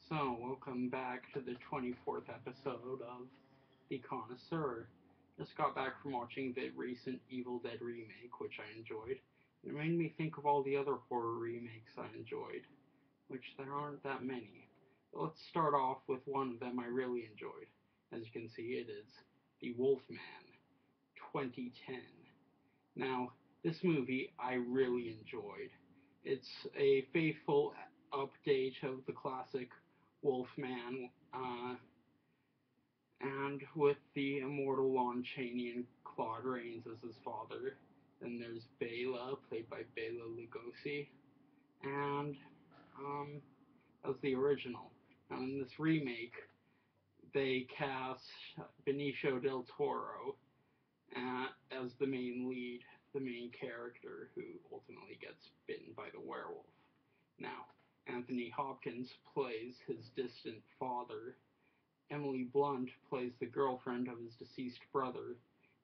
So, welcome back to the 24th episode of The Connoisseur. Just got back from watching the recent Evil Dead remake, which I enjoyed. It made me think of all the other horror remakes I enjoyed, which there aren't that many. But let's start off with one of them I really enjoyed. As you can see, it is The Wolfman, 2010. Now, this movie I really enjoyed. It's a faithful update of the classic Wolfman, and with the immortal Lon Chaney and Claude Rains as his father. Then there's Bela, played by Bela Lugosi, and that was the original. Now in this remake, they cast Benicio del Toro as the main lead, the main character who ultimately gets bitten by the werewolf. Now, Anthony Hopkins plays his distant father, Emily Blunt plays the girlfriend of his deceased brother,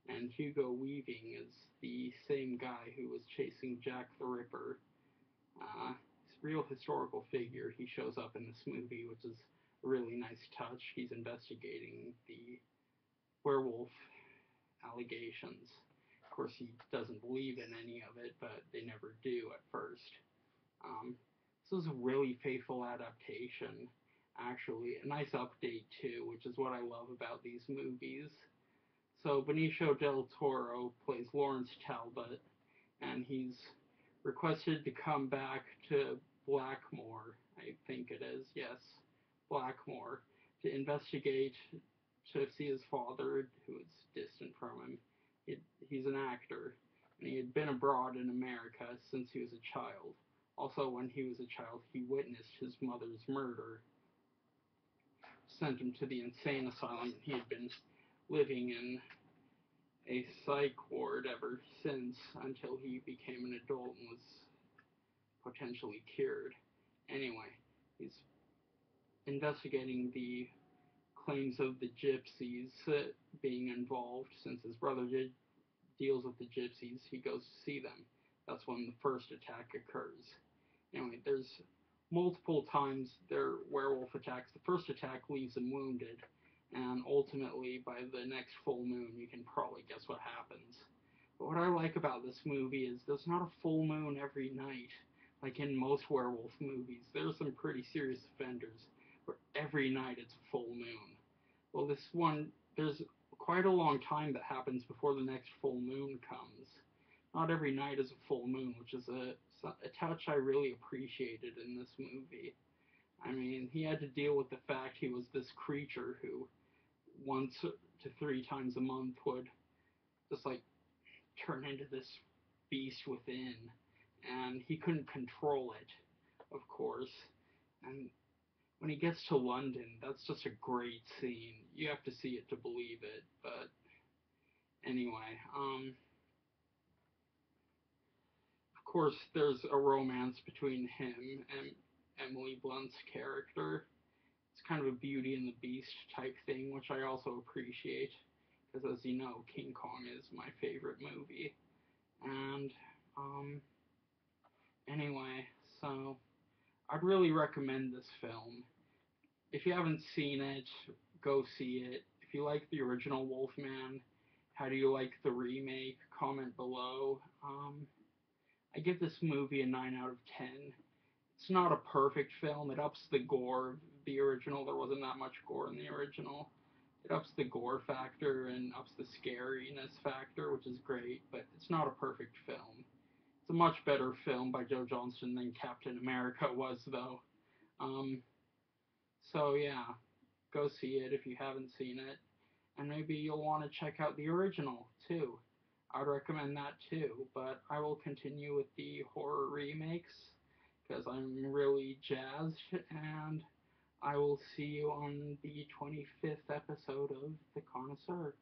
and Hugo Weaving is the same guy who was chasing Jack the Ripper. He's a real historical figure. He shows up in this movie, which is a really nice touch. He's investigating the werewolf allegations. Of course, he doesn't believe in any of it, but they never do at first. Um, this was a really faithful adaptation, actually. A nice update, too, which is what I love about these movies. So, Benicio del Toro plays Lawrence Talbot, and he's requested to come back to Blackmore, I think it is, yes, Blackmore, to investigate, to see his father, who is distant from him. He's an actor, and he had been abroad in America since he was a child. Also, when he was a child, he witnessed his mother's murder, sent him to the insane asylum. He had been living in a psych ward ever since until he became an adult and was potentially cured. Anyway, he's investigating the claims of the gypsies being involved. Since his brother deals with the gypsies, he goes to see them. That's when the first attack occurs. Anyway, there's multiple times their werewolf attacks. The first attack leaves him wounded, and ultimately, by the next full moon, you can probably guess what happens. But what I like about this movie is there's not a full moon every night, like in most werewolf movies. There's some pretty serious offenders where every night it's a full moon. Well, this one, there's quite a long time that happens before the next full moon comes. Not every night is a full moon, which is a touch I really appreciated in this movie. I mean, he had to deal with the fact he was this creature who once to three times a month would just like turn into this beast within, and he couldn't control it, of course. And when he gets to London, that's just a great scene. You have to see it to believe it, but anyway, of course, there's a romance between him and Emily Blunt's character. It's kind of a Beauty and the Beast type thing, which I also appreciate, because as you know, King Kong is my favorite movie. And, anyway, so I'd really recommend this film. If you haven't seen it, go see it. If you like the original Wolfman, how do you like the remake? Comment below. I give this movie a 9 out of 10. It's not a perfect film. It ups the gore of the original. There wasn't that much gore in the original. It ups the gore factor and ups the scariness factor, which is great, but it's not a perfect film. It's a much better film by Joe Johnston than Captain America was, though. Um, so yeah, go see it if you haven't seen it, and maybe you'll want to check out the original too. I'd recommend that too, but I will continue with the horror remakes because I'm really jazzed, and I will see you on the 25th episode of The Connoisseur.